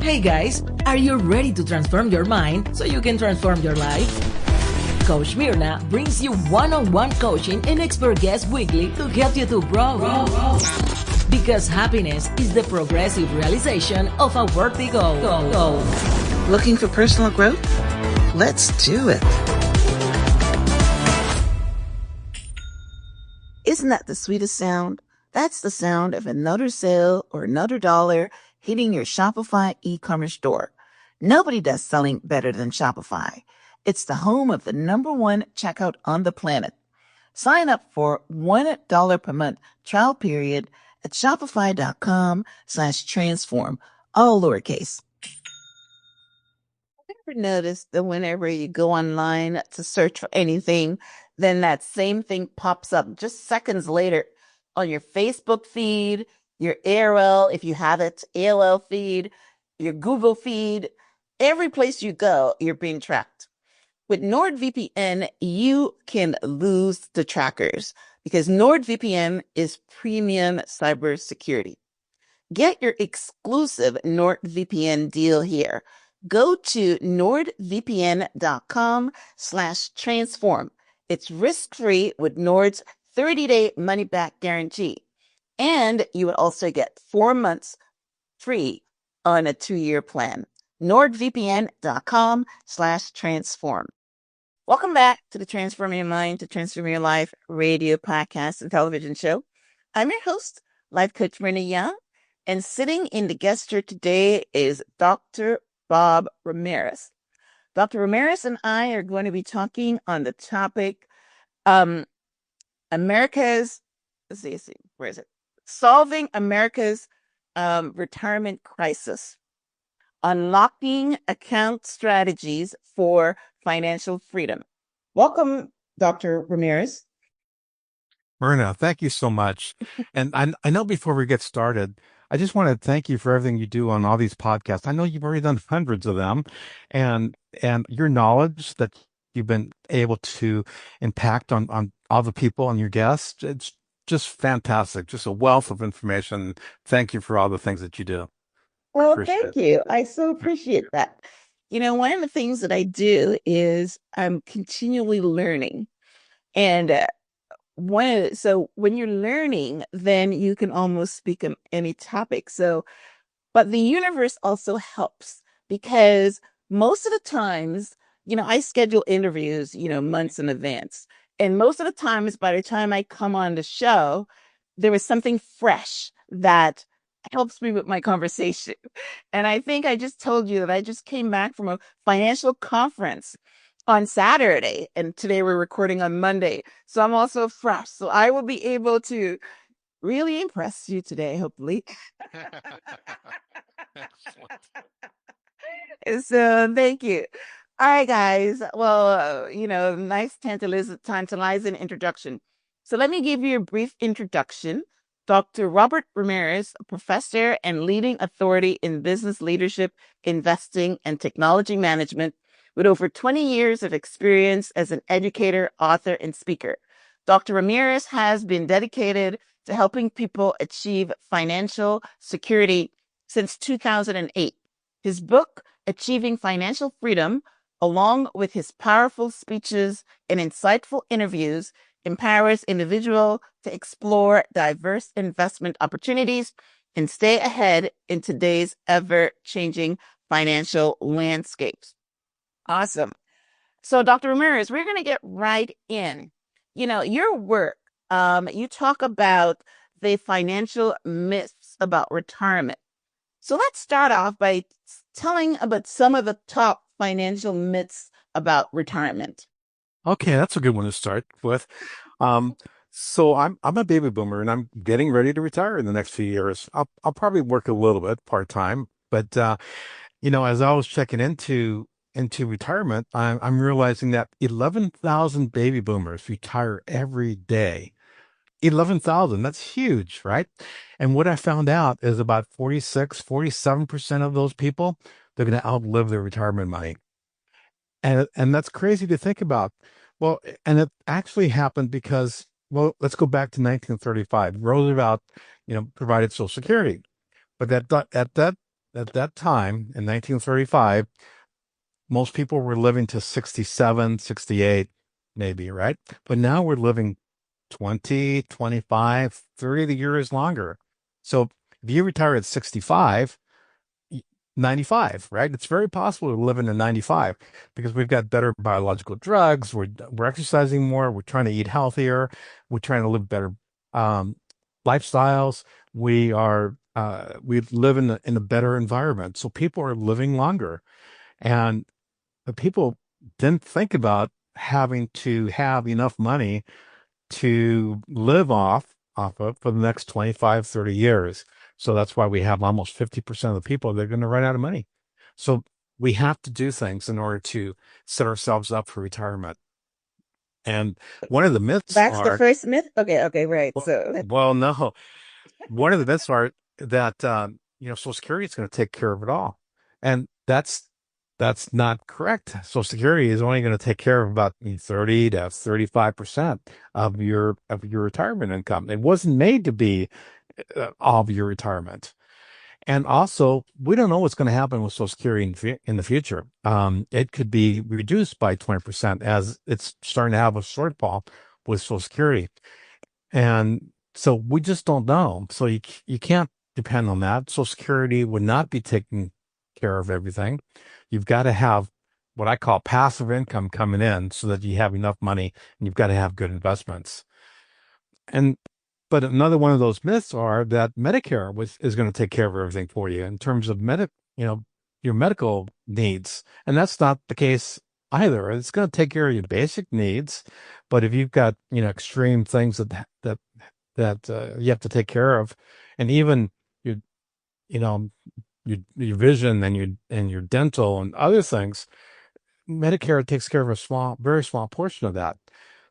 Hey guys, are you ready to transform your mind so you can transform your life? Coach Myrna brings you one-on-one coaching and expert guests weekly to help you to grow. Because happiness is the progressive realization of a worthy goal. Looking for personal growth? Let's do it. Isn't that the sweetest sound? That's the sound of another sale or another dollar hitting your Shopify e-commerce store. Nobody does selling better than Shopify. It's the home of the #1 checkout on the planet. Sign up for $1 per month trial period at shopify.com/transform, all lowercase. Ever noticed that whenever you go online to search for anything, then that same thing pops up just seconds later on your Facebook feed, your AOL, if you have it, AOL feed, your Google feed, every place you go, you're being tracked. With NordVPN, you can lose the trackers because NordVPN is premium cybersecurity. Get your exclusive NordVPN deal here. Go to nordvpn.com/transform. It's risk-free with Nord's 30-day money-back guarantee. And you will also get 4 months free on a 2-year plan. nordvpn.com/transform. Welcome back to the Transform Your Mind to Transform Your Life radio podcast and television show. I'm your host, Life Coach Myrna Young, and sitting in the guest chair today is Dr. Bob Ramirez. Dr. Ramirez and I are going to be talking on the topic, America's, where is it? Solving America's retirement crisis. Unlocking account strategies for financial freedom. Welcome, Dr. Ramirez. Myrna, thank you so much. And I know before we get started, I just want to thank you for everything you do on all these podcasts. I know you've already done hundreds of them, and your knowledge that you've been able to impact on all the people and your guests, it's just fantastic. Just a wealth of information. Thank you for all the things that you do. Well, thank you. I so appreciate that. One of the things that I do is I'm continually learning. And so when you're learning, then you can almost speak on any topic. But the universe also helps because most of the times, I schedule interviews, months in advance. And most of the times, by the time I come on the show, there is something fresh that helps me with my conversation. And I think I just told you that I just came back from a financial conference on Saturday, and today we're recording on Monday. So I'm also fresh. So I will be able to really impress you today, hopefully. So thank you. All right, guys. Well, nice tantalizing introduction. So let me give you a brief introduction. Dr. Robert Ramirez, a professor and leading authority in business leadership, investing, and technology management, with over 20 years of experience as an educator, author, and speaker. Dr. Ramirez has been dedicated to helping people achieve financial security since 2008. His book, Achieving Financial Freedom, along with his powerful speeches and insightful interviews, empowers individuals to explore diverse investment opportunities and stay ahead in today's ever-changing financial landscapes. Awesome. So, Dr. Ramirez, we're going to get right in. Your work, you talk about the financial myths about retirement. So let's start off by telling about some of the top financial myths about retirement. Okay, that's a good one to start with. So I'm a baby boomer and I'm getting ready to retire in the next few years. I'll probably work a little bit part-time, but as I was checking into retirement, I'm realizing that 11,000 baby boomers retire every day. 11,000, that's huge, right? And what I found out is about 47% of those people, they're going to outlive their retirement money. And that's crazy to think about. Well, and it actually happened because, well, let's go back to 1935. Roosevelt, provided Social Security. But at that at that time in 1935, most people were living to 67, 68, maybe, right? But now we're living 20, 25, 30 years longer. So if you retire at 65, 95, right? It's very possible to live into 95 because we've got better biological drugs. We're exercising more. We're trying to eat healthier. We're trying to live better um, lifestyles. We live in a better environment. So people are living longer. And the people didn't think about having to have enough money to live off of for the next 25, 30 years. So that's why we have almost 50% of the people that are going to run out of money. So we have to do things in order to set ourselves up for retirement. And one of the myths That's the are, first myth. Okay, okay, right. well, no, one of the myths are that Social Security is going to take care of it all, and that's not correct. Social Security is only going to take care of about 30 to 35% of your retirement income. It wasn't made to be all of your retirement. And also, we don't know what's going to happen with Social Security in the future. It could be reduced by 20% as it's starting to have a shortfall with Social Security. And so we just don't know. So you can't depend on that. Social Security would not be taking care of everything. You've got to have what I call passive income coming in so that you have enough money, and you've got to have good investments. And but another one of those myths are that Medicare is going to take care of everything for you in terms of you know, your medical needs. And that's not the case either. It's going to take care of your basic needs, but if you've got, extreme things that you have to take care of, and even your, your vision and your dental and other things, Medicare takes care of a very small portion of that.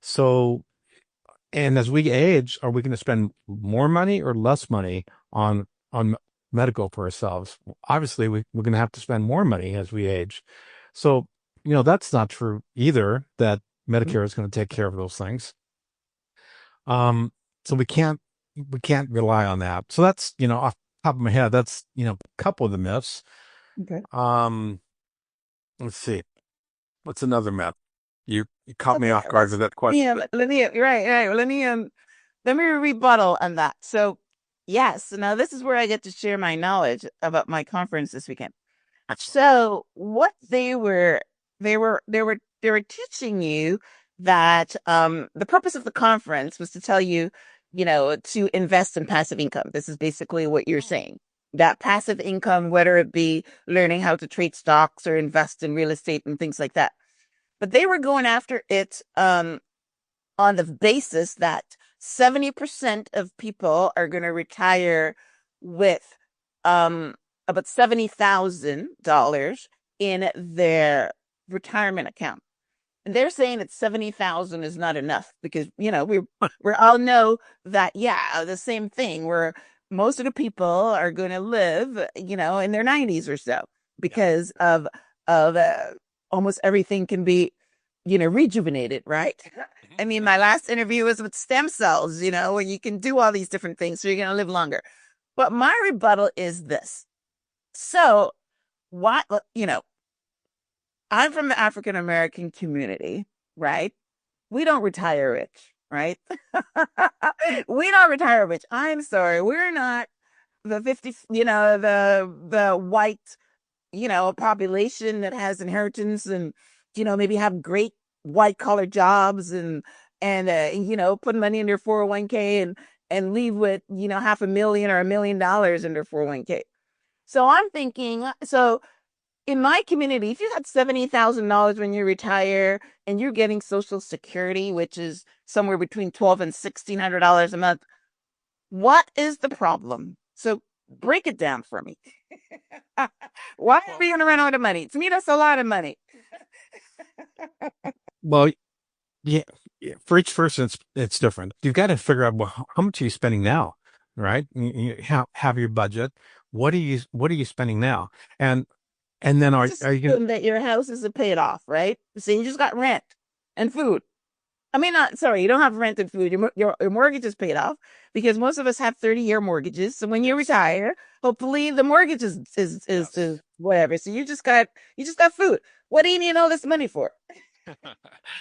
So, and as we age, are we going to spend more money or less money on medical for ourselves? Obviously, we're going to have to spend more money as we age. So, that's not true either, that Medicare is going to take care of those things. So we can't rely on that. So that's, off the top of my head, that's, a couple of the myths. Okay. Um, let's see. What's another myth? You caught me Okay. off guard with that question. Right, right. Let me rebuttal on that. So, yes, now this is where I get to share my knowledge about my conference this weekend. Excellent. So, what they were teaching you that the purpose of the conference was to tell you, to invest in passive income. This is basically what you're saying. That passive income, whether it be learning how to trade stocks or invest in real estate and things like that. But they were going after it on the basis that 70% of people are going to retire with about $70,000 in their retirement account. And they're saying that 70,000 is not enough because, we all know that, yeah, the same thing where most of the people are going to live, in their 90s or so Yeah. because of almost everything can be, rejuvenated, right? I mean, my last interview was with stem cells, where you can do all these different things, so you're going to live longer. But my rebuttal is this. So, what, I'm from the African American community, right? We don't retire rich, right? We don't retire rich. I'm sorry. We're not the 50, the white, population that has inheritance and, maybe have great white collar jobs and put money in their 401k and leave with, half a million or $1 million in their 401k. So I'm thinking, so in my community, if you had $70,000 when you retire and you're getting Social Security, which is somewhere between $1,200 and $1,600 a month, what is the problem? So break it down for me. Why are we going to run out of money? To me, that's a lot of money. Well, yeah, for each person, it's different. You've got to figure out, well, how much are you spending now, right? You have your budget. What are you spending now? And and then Let's are you going assume that your house isn't paid off, right? So you just got rent and food. I mean, not sorry, you don't have rent and food. Your mortgage is paid off because most of us have 30-year mortgages. So when you Yes. retire, hopefully the mortgage is Yes. whatever. So you just got food. What do you need all this money for?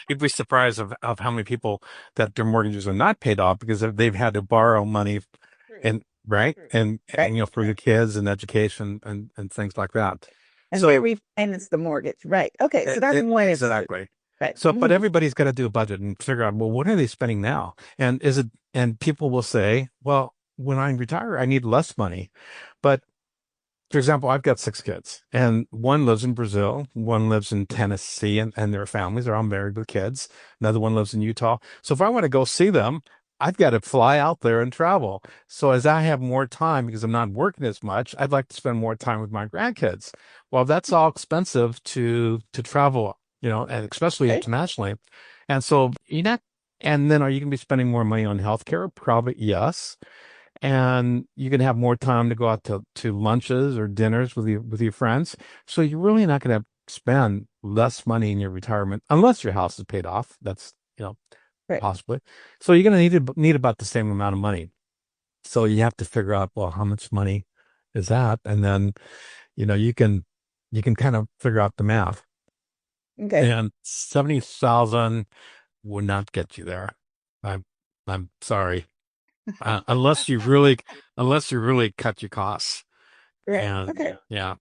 You'd be surprised of how many people that their mortgages are not paid off because they've had to borrow money True. and right True. and Right. for the kids and education and things like that. And we So refinance the mortgage. Right. Okay. So that's one way of exactly. right. So, but Mhm. everybody's got to do a budget and figure out, well, what are they spending now? And is it, and people will say, well, when I retire, I need less money. But for example, I've got six kids, and one lives in Brazil, one lives in Tennessee, and their families are all married with kids. Another one lives in Utah. So if I want to go see them, I've got to fly out there and travel. So as I have more time because I'm not working as much, I'd like to spend more time with my grandkids. Well, that's all expensive to travel, and especially Okay. internationally. And so you're not, and then are you going to be spending more money on healthcare? Probably yes, and you can have more time to go out to lunches or dinners with your friends. So you're really not going to spend less money in your retirement unless your house is paid off. That's Right. possibly. So you're going to need about the same amount of money. So you have to figure out, well, how much money is that, and then you can kind of figure out the math. Okay. And 70,000 would not get you there. I'm I'm sorry. Unless you really cut your costs. Right. And Okay. yeah.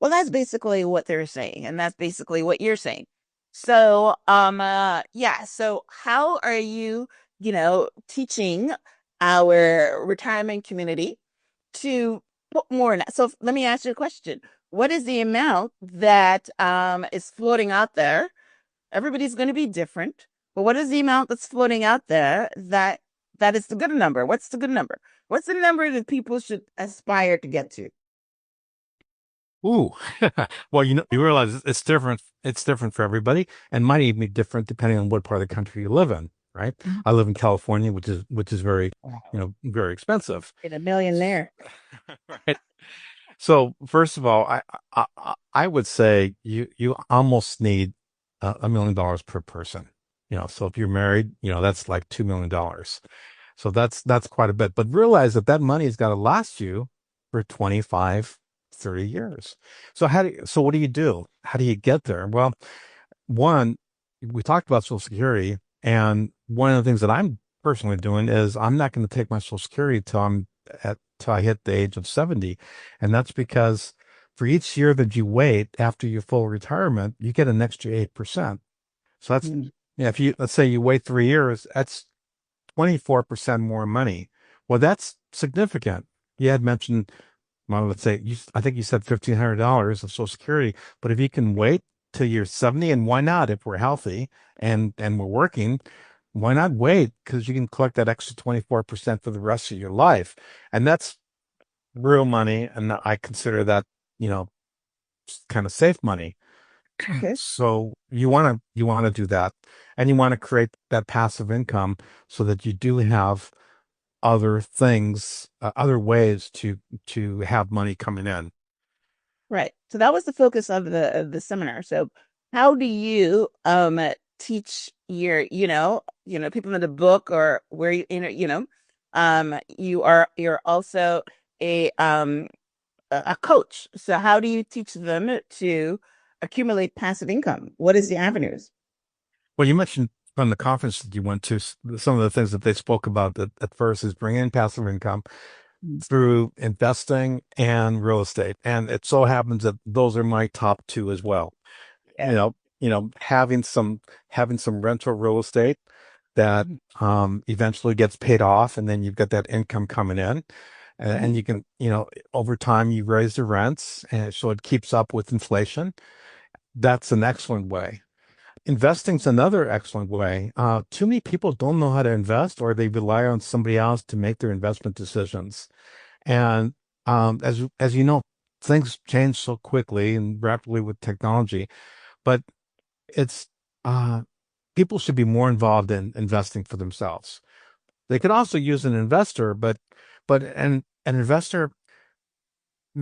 Well, that's basically what they're saying, and that's basically what you're saying. So, yeah. So, how are you, teaching our retirement community to put more in that? So, let me ask you a question. What is the amount that is floating out there? Everybody's going to be different, but what is the amount that's floating out there that is the good number? What's the good number? What's the number that people should aspire to get to? Ooh. Well, you realize it's different. It's different for everybody and might even be different depending on what part of the country you live in, right? Mhm. I live in California, which is very, Wow. very expensive. Get a millionaire. Right. So first of all, I would say you almost need $1 million per person. So if you're married, that's like $2 million. So that's quite a bit. But realize that money has got to last you for 25, 30 years. So what do you do? How do you get there? Well, one, we talked about Social Security, and one of the things that I'm personally doing is I'm not going to take my Social Security till I hit the age of 70. And that's because for each year that you wait after your full retirement, you get an extra 8%. So that's, Mm. yeah, if let's say you wait 3 years, that's 24% more money. Well, that's significant. You had mentioned, well, let's say I think you said $1,500 of Social Security, but if you can wait till you're 70, and why not if we're healthy and we're working, why not wait? Because you can collect that extra 24% for the rest of your life. And that's real money. And I consider that, you know, kind of safe money. Okay. So you want to do that, and you want to create that passive income so that you do have other things, other ways to have money coming in. Right. So that was the focus of the seminar. So how do you teach your people in the book or where you're also a coach. So how do you teach them to accumulate passive income? What is the avenues? Well, you mentioned from the conference that you went to, some of the things that they spoke about at first is bringing in passive income Mm. through investing and real estate. And it so happens that those are my top two as well. Yeah. Having some rental real estate that Mhm. eventually gets paid off, and then you've got that income coming in, and Mhm. you can, over time you raise the rents, and so it keeps up with inflation. That's an excellent way. Investing's another excellent way. Too many people don't know how to invest, or they rely on somebody else to make their investment decisions. And as you know, things change so quickly and rapidly with technology. But it's uh, people should be more involved in investing for themselves. They could also use an investor, but an investor,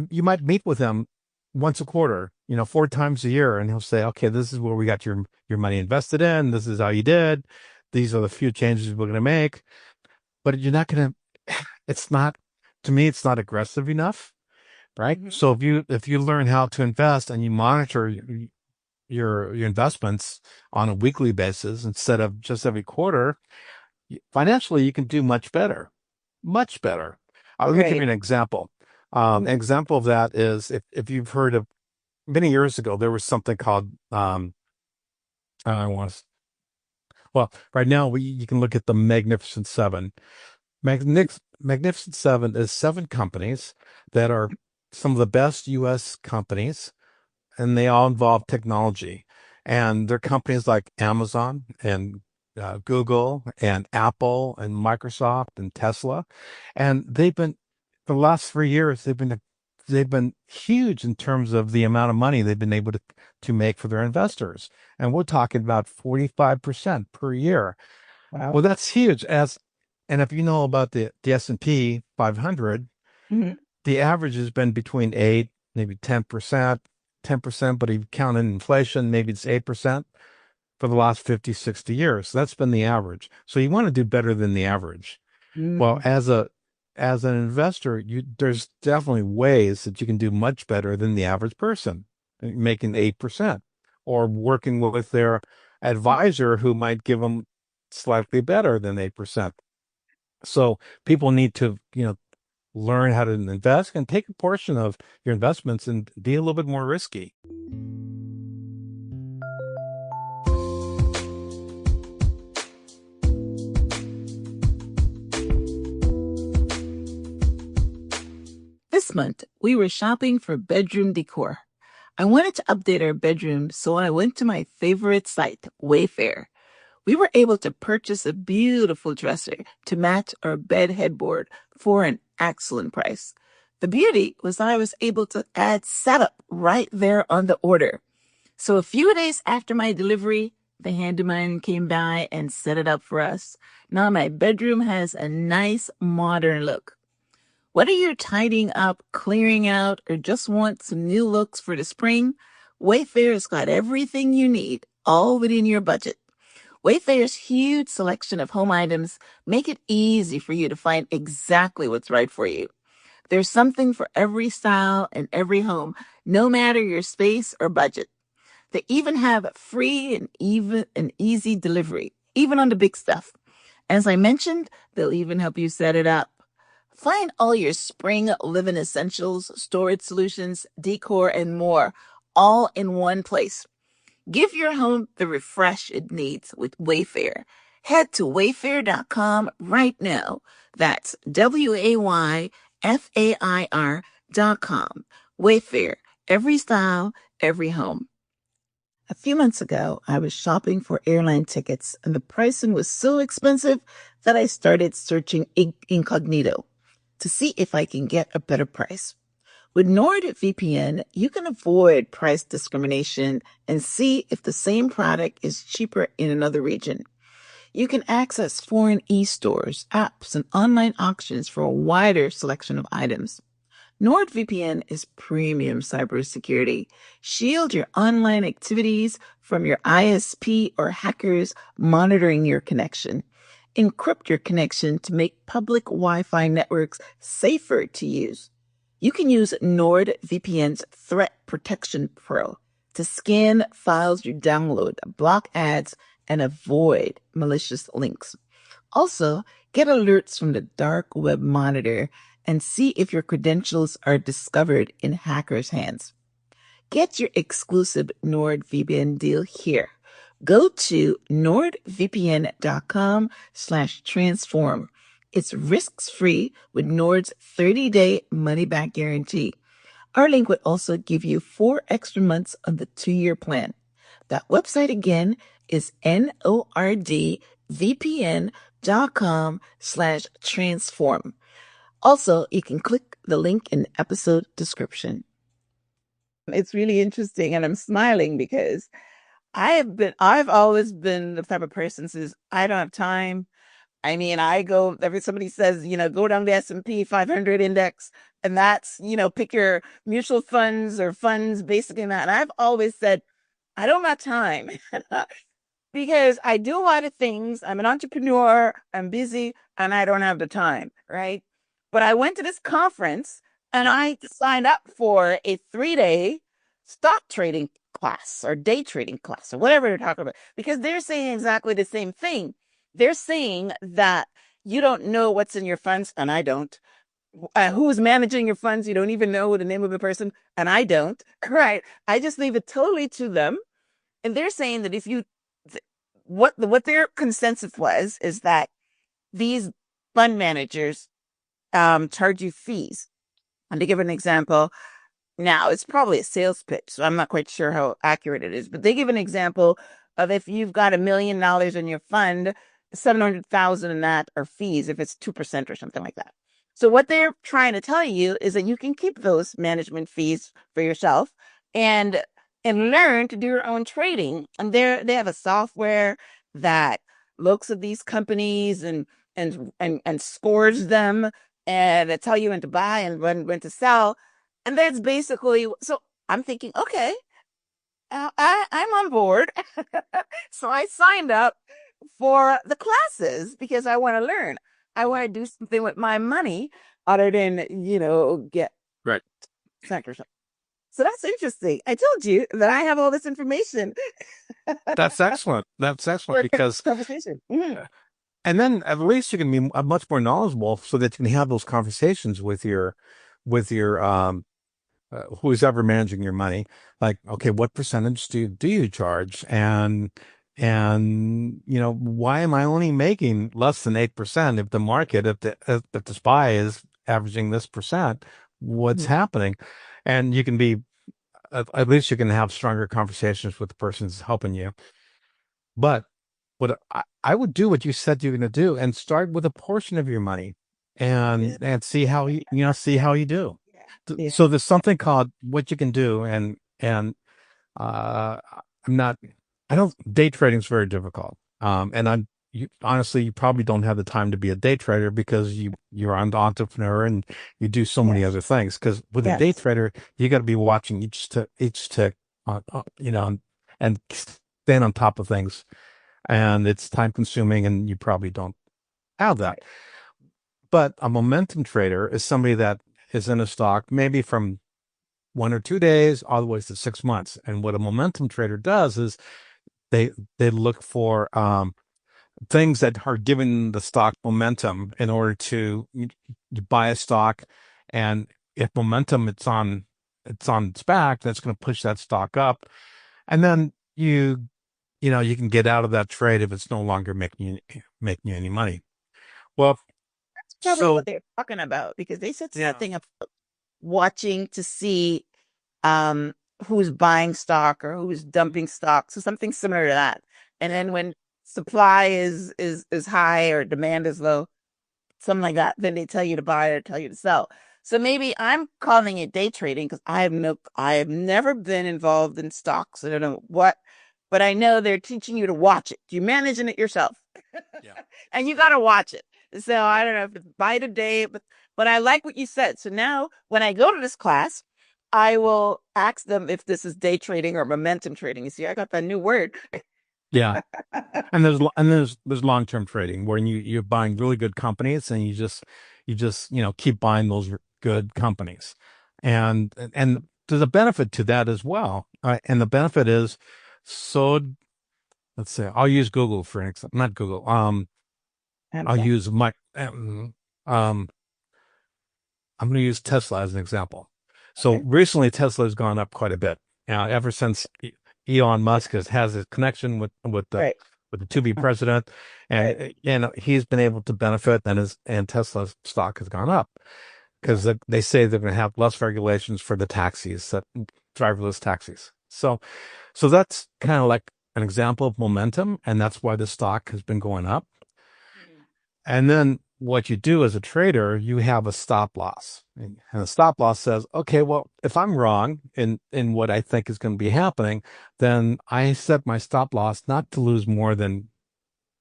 you might meet with them once a quarter, 4 times a year, and he'll say, okay, this is where we got your money invested in. This is how you did. These are the few changes we're going to make. But you're not going to, it's not, to me, it's not aggressive enough, right? Mhm. So if you learn how to invest and you monitor your investments on a weekly basis instead of just every quarter, financially you can do much better, much better. Let me give you Right. an example. An Mhm. example of that is if you've heard of many years ago, there was something called I want to, well, right now you can look at the Magnificent Seven. Magnificent Seven is seven companies that are some of the best U.S. companies, and they all involve technology. And they're companies like Amazon and Google and Apple and Microsoft and Tesla. And the last 3 years, they've been huge in terms of the amount of money they've been able to make for their investors. And we're talking about 45% per year. Wow. Well, that's huge. And if you know about the S&P 500, Mhm. the average has been between 8, maybe 10%, but if you count in inflation, maybe it's 8% for the last 50, 60 years. That's been the average. So you want to do better than the average. Well, Mhm. as an investor, there's definitely ways that you can do much better than the average person, making 8%, or working with their advisor who might give them slightly better than 8%. So people need to, learn how to invest and take a portion of your investments and be a little bit more risky. This month, we were shopping for bedroom decor. I wanted to update our bedroom, so I went to my favorite site, Wayfair. We were able to purchase a beautiful dresser to match our bed headboard for an excellent price. The beauty was I was able to add setup right there on the order. So a few days after my delivery, the handyman came by and set it up for us. Now my bedroom has a nice modern look. Whether you're tidying up, clearing out, or just want some new looks for the spring, Wayfair's got everything you need, all within your budget. Wayfair's huge selection of home items make it easy for you to find exactly what's right for you. There's something for every style and every home, no matter your space or budget. They even have free and easy delivery, even on the big stuff. As I mentioned, they'll even help you set it up. Find all your spring living essentials, storage solutions, decor, and more all in one place. Give your home the refresh it needs with Wayfair. Head to wayfair.com right now. That's WAYFAIR.com. Wayfair, every style, every home. A few months ago, I was shopping for airline tickets, and the pricing was so expensive that I started searching incognito to see if I can get a better price. With NordVPN, you can avoid price discrimination and see if the same product is cheaper in another region. You can access foreign e-stores, apps, and online auctions for a wider selection of items. NordVPN is premium cybersecurity. Shield your online activities from your ISP or hackers monitoring your connection. Encrypt your connection to make public Wi-Fi networks safer to use. You can use NordVPN's Threat Protection Pro to scan files you download, block ads, and avoid malicious links. Also, get alerts from the dark web monitor and see if your credentials are discovered in hackers' hands. Get your exclusive NordVPN deal here. Go to nordvpn.com/transform. It's risks-free with Nord's 30-day money-back guarantee. Our link would also give you 4 extra months on the 2-year plan. That website again is nordvpn.com/transform. Also, you can click the link in the episode description. It's really interesting, and I'm smiling because I've always been the type of person says, I don't have time. I mean, I go, every somebody says, go down the S&P 500 index. And that's, pick your mutual funds or funds basically that. And I've always said, I don't have time because I do a lot of things. I'm an entrepreneur, I'm busy, and I don't have the time, right? But I went to this conference and I signed up for a 3-day stock trading class or day trading class or whatever they're talking about because they're saying exactly the same thing. They're saying that you don't know what's in your funds, and I don't. Who's managing your funds? You don't even know the name of the person, and I don't. Right? I just leave it totally to them, and they're saying that if you, what their consensus was is that these fund managers charge you fees. And to give an example, now, it's probably a sales pitch, so I'm not quite sure how accurate it is, but they give an example of if you've got $1 million in your fund, 700,000 in that are fees if it's 2% or something like that. So what they're trying to tell you is that you can keep those management fees for yourself and learn to do your own trading. And they have a software that looks at these companies and scores them and they tell you when to buy and when to sell. And that's basically so I'm thinking, okay, I'm on board. So I signed up for the classes because I want to learn. I want to do something with my money other than, get Right. sacked or something. So that's interesting. I told you that I have all this information That's excellent. That's excellent for because, conversation. Mhm. and then at least you can be much more knowledgeable so that you can have those conversations with your who's ever managing your money. Like, okay, what percentage do you charge? And why am I only making less than 8% if the market, if the SPY is averaging this percent, what's Mhm. happening? And you can be, at least you can have stronger conversations with the person who's helping you. But what I would do what you said you're going to do and start with a portion of your money Yeah. and see how see how you do. Yeah. So there's something called what you can do, and uh, I'm not, I don't, day trading is very difficult. And honestly, you probably don't have the time to be a day trader because you're an entrepreneur and you do so many Yes. other things. Because with a day Yes. trader, you got to be watching each tick, and staying on top of things. And it's time consuming, and you probably don't have that. Right. But a momentum trader is somebody that is in a stock maybe from 1 or 2 days all the way to 6 months. And what a momentum trader does is they they look for things that are giving the stock momentum in order to you buy a stock, and if momentum it's on its back, that's going to push that stock up, and then you can get out of that trade if it's no longer making you any money. Well, Probably what so they're talking about because they said yeah, something of watching to see um who's buying stock or who's dumping stock. So something similar to that. And yeah, then when supply is high or demand is low, something like that, then they tell you to buy or tell you to sell. So maybe I'm calling it day trading because I have never been involved in stocks. I don't know what, but I know they're teaching you to watch it. You're managing it yourself. yeah, And you got to watch it. So yeah. I don't know if it's by today, but I like what you said. So now when I go to this class, I will ask them if this is day trading or momentum trading. You see, I got that new word. Yeah. And there's long-term trading where you're buying really good companies and you just keep buying those good companies. And there's a benefit to that as well. And the benefit is, so let's say I'll use Google for an example, not Google. I'll Okay. use my um I'm going to use Tesla as an example. So Okay. recently Tesla has gone up quite a bit. Now, ever since Elon Musk has a connection Right. with the to be Uh, president, Right. and he's been able to benefit, and Tesla's stock has gone up Yeah. because they say they're going to have less regulations for the taxis, that driverless taxis. So that's kind of like an example of momentum, and that's why the stock has been going up. Mhm. And then what you do as a trader, you have a stop loss. And the stop loss says, okay, well, if I'm wrong in what I think is going to be happening, then I set my stop loss not to lose more than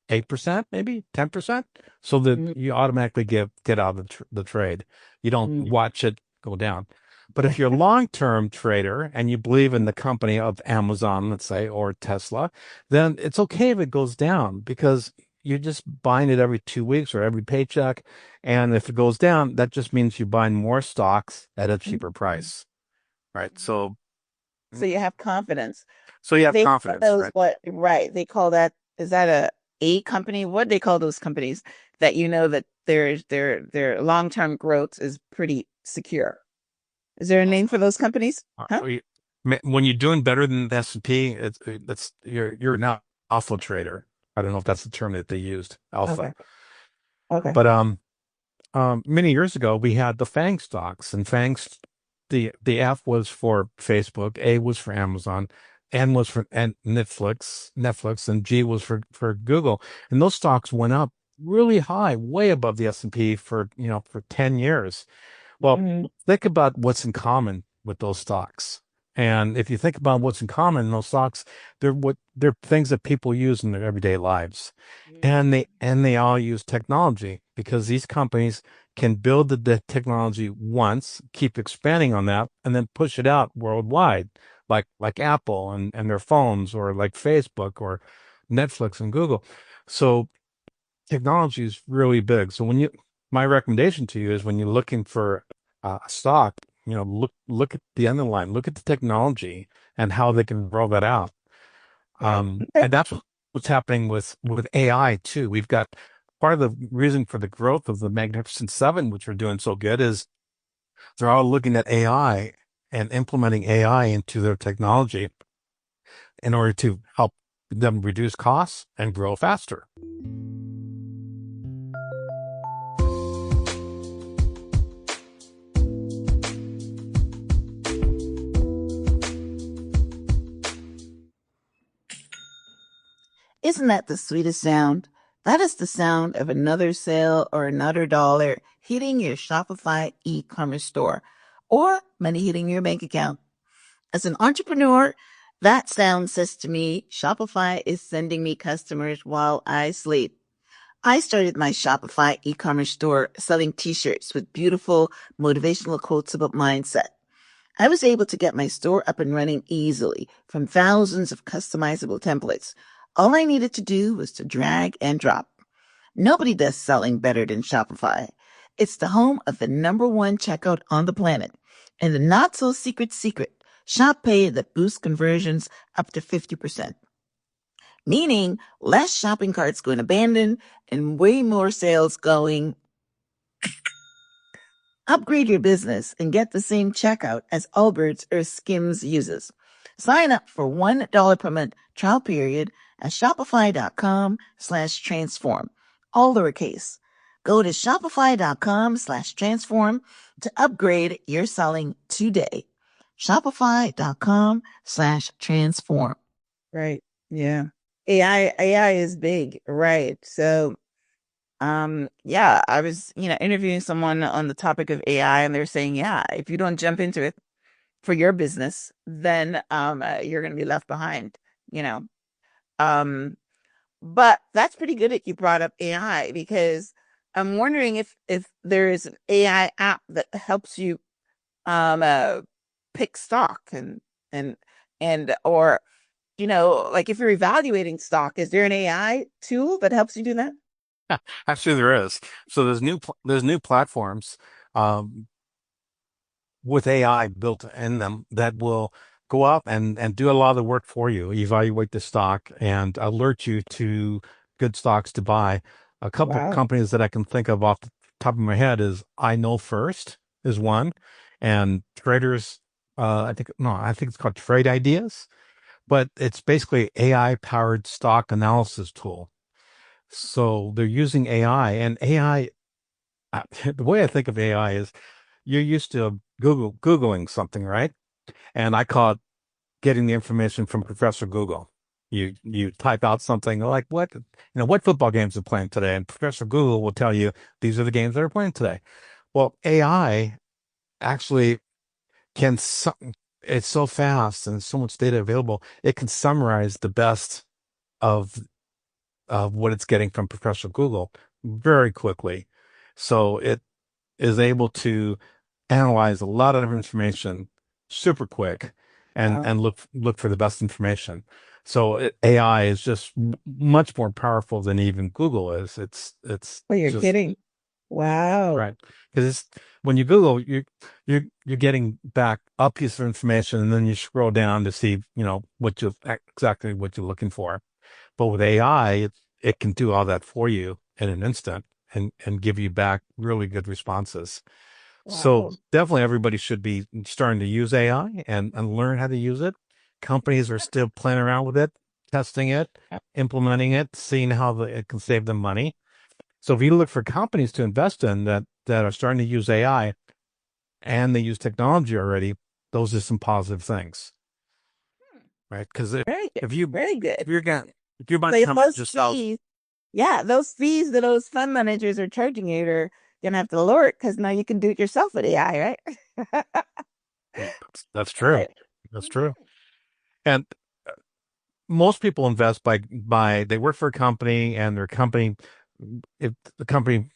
8%, maybe 10%, so that Mhm. you automatically get out of the trade. You don't Mhm. watch it. go down. But if you're a long-term trader and you believe in the company of Amazon, let's say, or Tesla, then it's okay if it goes down because you're just buying it every 2 weeks or every paycheck. And if it goes down, that just means you're buying more stocks at a cheaper price, right? So you have confidence. So you have They call confidence, those right? what, right? They call that, is that a company? What do they call those companies that you know that their long-term growth is pretty secure? Is there a name for those companies? Huh? When you're doing better than the S&P, it's you're now alpha trader. I don't know if that's the term that they used, alpha. Okay. Okay. But many years ago, we had the FANG stocks, and FANGs, the F was for Facebook, A was for Amazon, N was for and Netflix, and G was for Google, and those stocks went up really high, way above the S&P for 10 years. Well, Mhm. think about what's in common with those stocks. And if you think about what's in common in those stocks, they're things that people use in their everyday lives. And they all use technology because these companies can build the technology once, keep expanding on that, and then push it out worldwide, like Apple and their phones, or like Facebook or Netflix and Google. So technology is really big. So my recommendation to you is when you're looking for a stock, look at the underlying, look at the technology and how they can roll that out. Right. And that's what's happening with AI too. We've got part of the reason for the growth of the Magnificent Seven, which are doing so good, is they're all looking at AI and implementing AI into their technology in order to help them reduce costs and grow faster. Isn't that the sweetest sound? That is the sound of another sale or another dollar hitting your Shopify e-commerce store or money hitting your bank account. As an entrepreneur, that sound says to me, Shopify is sending me customers while I sleep. I started my Shopify e-commerce store selling t-shirts with beautiful motivational quotes about mindset. I was able to get my store up and running easily from thousands of customizable templates. All I needed to do was to drag and drop. Nobody does selling better than Shopify. It's the home of the number one checkout on the planet. And the not so secret, Shop Pay that boosts conversions up to 50%. Meaning less shopping carts going abandoned and way more sales going. Upgrade your business and get the same checkout as Allbirds or Skims uses. Sign up for $1 per month trial period at shopify.com/transform. All lowercase. Go to shopify.com/transform to upgrade your selling today. Shopify.com/transform. Right. Yeah. AI is big. Right. So yeah, I was, interviewing someone on the topic of AI, and they're saying, yeah, if you don't jump into it for your business, then you're going to be left behind, you know. Um, but that's pretty good that you brought up AI, because I'm wondering if there is an AI app that helps you uh pick stock and or like if you're evaluating stock, is there an AI tool that helps you do that? Actually, there is. So there's new platforms um, with AI built in them that will go up and do a lot of the work for you, evaluate the stock and alert you to good stocks to buy. A couple Wow. companies that I can think of off the top of my head is I Know First is one, and Traders. I think no, I think it's called Trade Ideas, but it's basically AI powered stock analysis tool. So they're using AI, and AI. The way I think of AI is you're used to Googling something, right? And I call it getting the information from Professor Google. You type out something like what football games are playing today, and Professor Google will tell you these are the games that are playing today. Well, AI actually it's so fast and so much data available, it can summarize the best of what it's getting from Professor Google very quickly. So it is able to analyze a lot of information super quick and Wow. look for the best information. So AI is just much more powerful than even Google is. It's Oh, you're just kidding. Wow. right because it's when you Google you're getting back a piece of information and then you scroll down to see what you exactly what you're looking for. But with AI, it can do all that for you in an instant and give you back really good responses. So Wow. definitely everybody should be starting to use AI and learn how to use it. Companies are still playing around with it, testing it, implementing it, seeing how it can save them money. So if you look for companies to invest in that are starting to use AI and they use technology already, those are some positive things, right? Because Very good. if you Very good. if you're going if you're buying So company those just sells, fees, yeah, those fees that those fund managers are charging you, they're gonna have to lower it because now you can do it yourself with AI, right? that's true. Good. That's true. And most people invest by they work for a company and their company if the company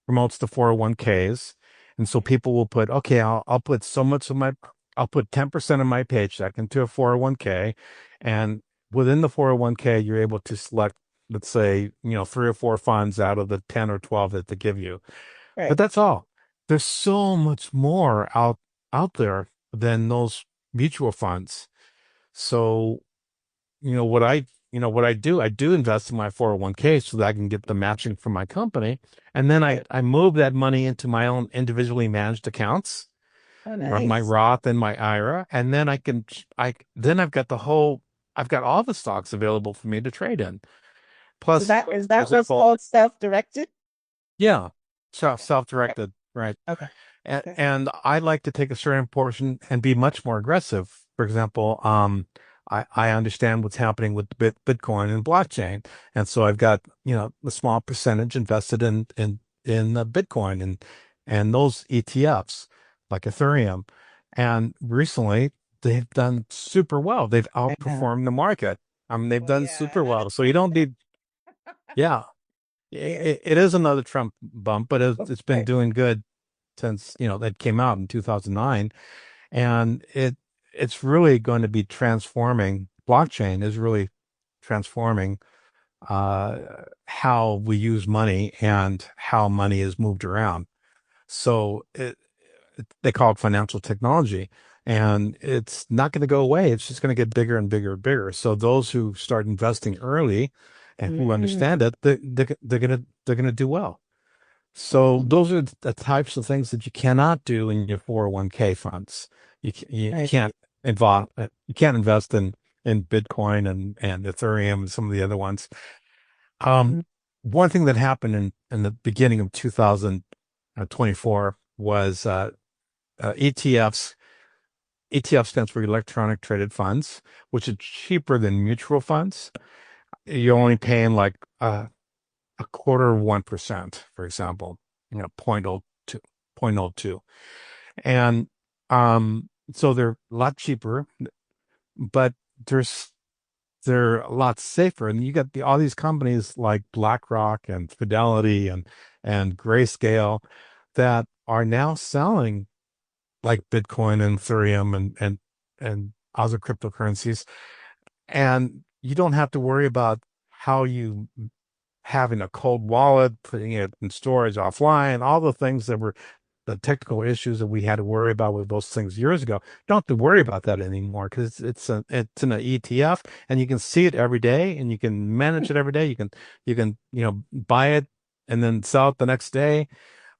promotes the 401ks. And so people will put, okay, I'll put so much of my, I'll put 10% of my paycheck into a 401k. And within the 401k, you're able to select, let's say, three or four funds out of the 10 or 12 that they give you. But Right. that's all. There's so much more out there than those mutual funds. So what I do invest in my 401k so that I can get the matching from my company. And then Right. I move that money into my own individually managed accounts, Oh, or my nice. Roth and my IRA. And then then I've got all the stocks available for me to trade in. So Plus, that is for that what's example, called self-directed? yeah, Right. self-directed, right? Okay. And, Okay. and I like to take a certain portion and be much more aggressive. For example, I understand what's happening with Bitcoin and blockchain, and so I've got a small percentage invested in Bitcoin and those ETFs like Ethereum, and recently they've done super well. They've I know. outperformed the market. I mean, they've Well, done yeah, super that well. is So you don't need, yeah, yes. it is another Trump bump, but it's been Right. doing good since that came out in 2009, and it's really going to be transforming. Blockchain is really transforming uh how we use money and how money is moved around. So they call it financial technology, and it's not going to go away. It's just going to get bigger and bigger and bigger. So those who start investing early and who Mm, understand it, they're gonna do well. So mm, those are the types of things that you cannot do in your 401k funds. You right. can't you can't invest in Bitcoin and Ethereum and some of the other ones. Um, Mm, one thing that happened in the beginning of 2024 was ETFs. ETF stands for electronic traded funds, which is cheaper than mutual funds. You're only paying like a quarter of 1%, for example, 0.02, 0.02. And so they're a lot cheaper, but there's they're a lot safer. And you got all these companies like BlackRock and Fidelity and Grayscale that are now selling like Bitcoin and Ethereum and other cryptocurrencies. And you don't have to worry about how you having a cold wallet, putting it in storage offline, all the things that were the technical issues that we had to worry about with those things years ago. Don't have to worry about that anymore because it's in an ETF and you can see it every day and you can manage it every day. You can buy it and then sell it the next day.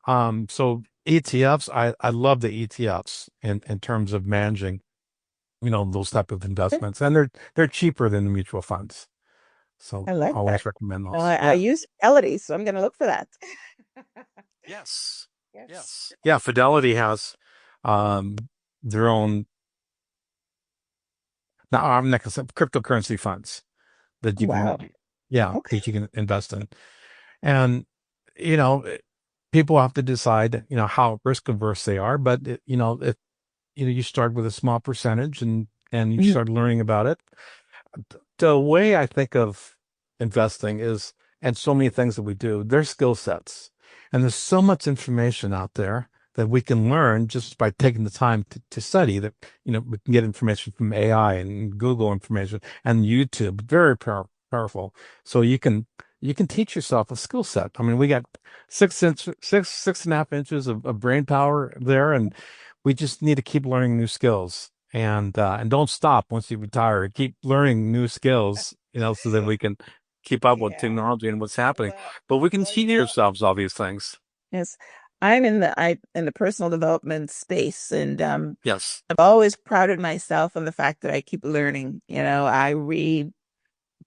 So ETFs, I love the ETFs in terms of managing those type of investments, and they're cheaper than the mutual funds. So I like that. always recommend Well, those. I Yeah. use Fidelity, so I'm gonna look for that. Yes. Yes. Yes. Yeah. Fidelity has um their own now I'm not gonna say cryptocurrency funds that you can Wow. Okay. that you can invest in. And you know, people have to decide, how risk averse they are, but if you start with a small percentage and you Mhm. start learning about it. The way I think of investing is, and so many things that we do, they're skill sets. And there's so much information out there that we can learn just by taking the time to study. That we can get information from AI and Google information and YouTube. Very powerful. So you can teach yourself a skill set. I mean, we got 6.5 inches of brain power there, and we just need to keep learning new skills and don't stop once you retire. Keep learning new skills, so that we can keep up with Yeah. technology and what's happening. Well, But we can well, teach ourselves all these things. yes, I'm in the personal development space, and Yes. I've always prided myself on the fact that I keep learning. I read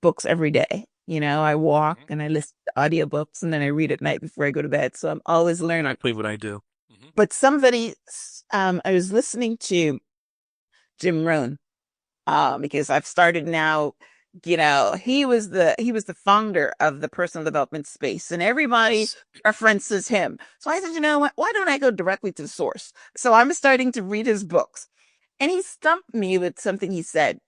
books every day. I walk Mhm. and I listen to audiobooks, and then I read at night before I go to bed. So I'm always learning. Exactly what I do. Mhm. But I was listening to Jim Rohn, because I've started now. He was the founder of the personal development space, and everybody Yes. references him. So I said, you know what? Why don't I go directly to the source? So I'm starting to read his books, and he stumped me with something he said.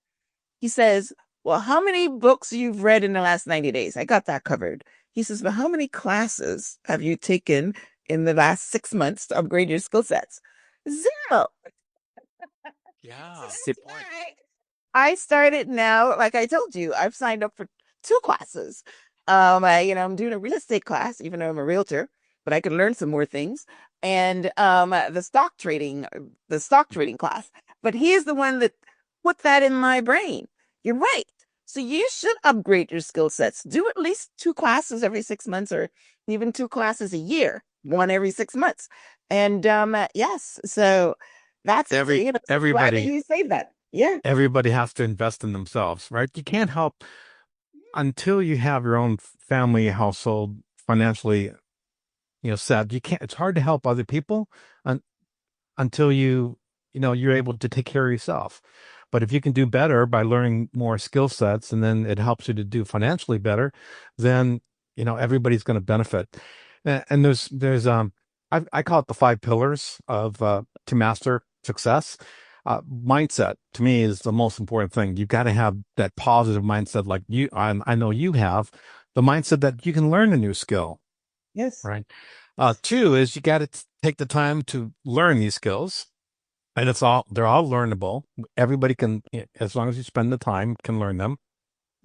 He says, "Well, how many books you've read in the last 90 days?" I got that covered. He says, "But how many classes have you taken in the last 6 months to upgrade your skill sets?" Zero. So Yeah. that's Good point. why I started now. Like I told you, I've signed up for two classes. I'm doing a real estate class, even though I'm a realtor, but I can learn some more things. And the stock trading class. But he's the one that put that in my brain. You're right. So you should upgrade your skill sets. Do at least two classes every 6 months, or even two classes a year, one every 6 months. And yes, so that's Every so glad that everybody you say that. Yeah. everybody has to invest in themselves, right? You can't help until you have your own family household financially, set. You can't. It's hard to help other people until you're able to take care of yourself. But if you can do better by learning more skill sets and then it helps you to do financially better, then everybody's going to benefit. And I call it the 5 pillars of to master success. Mindset to me is the most important thing. You've got to have that positive mindset, like I know you have the mindset that you can learn a new skill, Yes. right? Two is you got to take the time to learn these skills, and they're all learnable. Everybody can, as long as you spend the time, can learn them.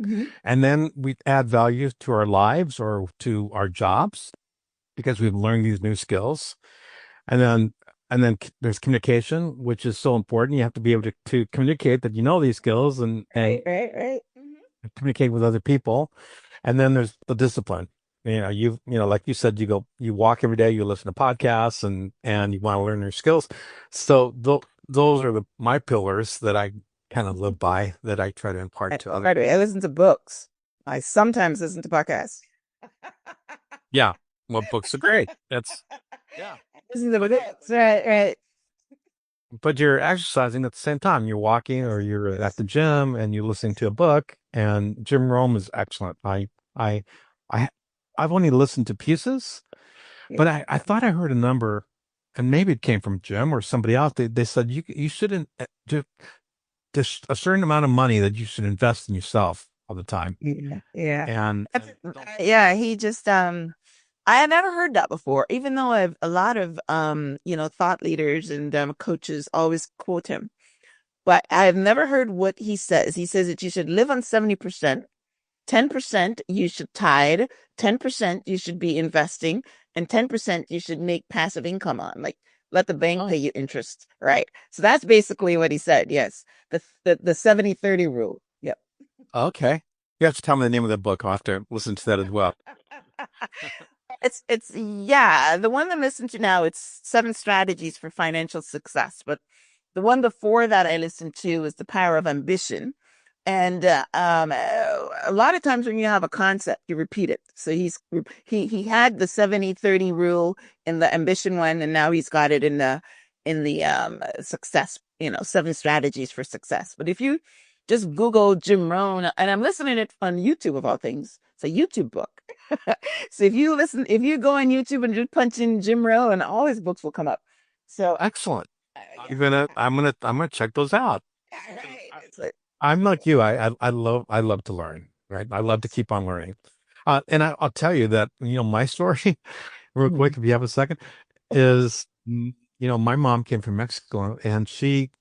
Hmm. And then we add value to our lives or to our jobs because we've learned these new skills. And then there's communication, which is so important. You have to be able to communicate that you know these skills and Right, right, right. communicate with other people. And then there's the discipline. Like you said, you walk every day, you listen to podcasts and you want to learn your skills. So those are my pillars that I kind of live by, that I try to impart to others. By the way, I listen to books. I sometimes listen to podcasts. Yeah. Well, books are great. Yeah. Listen to books. Right, right. But you're exercising at the same time. You're walking or you're at the gym and you're listening to a book. And Jim Rome is excellent. I, I, I've only listened to pieces, Yeah. but I thought I heard a number, and maybe it came from Jim or somebody else. They said you shouldn't just a certain amount of money that you should invest in yourself all the time. Yeah. Yeah. And Yeah, he just I had never heard that before, even though I've a lot of thought leaders and coaches always quote him. But I've never heard what he says. He says that you should live on 70%, 10% you should tithe, 10% you should be investing, and 10% you should make passive income on. Like let the bank pay you interest, right? So that's basically what he said. Yes. The 70/30 rule. Yep. okay, you have to tell me the name of the book. I'll have to listen to that as well. It's yeah, the one I'm listening to now, it's Seven Strategies for Financial Success. But the one before that I listened to is The Power of Ambition. And a lot of times when you have a concept, you repeat it. So he had the 70/30 rule in the ambition one, and now he's got it in the success, seven strategies for success. But if you just Google Jim Rohn, and I'm listening to it on YouTube of all things, it's a YouTube book. So if you go on YouTube and just punch in Jim Rohn, and all his books will come up. So Excellent. yeah, I'm gonna check those out. right. It's like, I'm like you. I love to learn, right? I love to keep on learning. And I'll tell you that, my story real mhm. quick, if you have a second, is my mom came from Mexico and she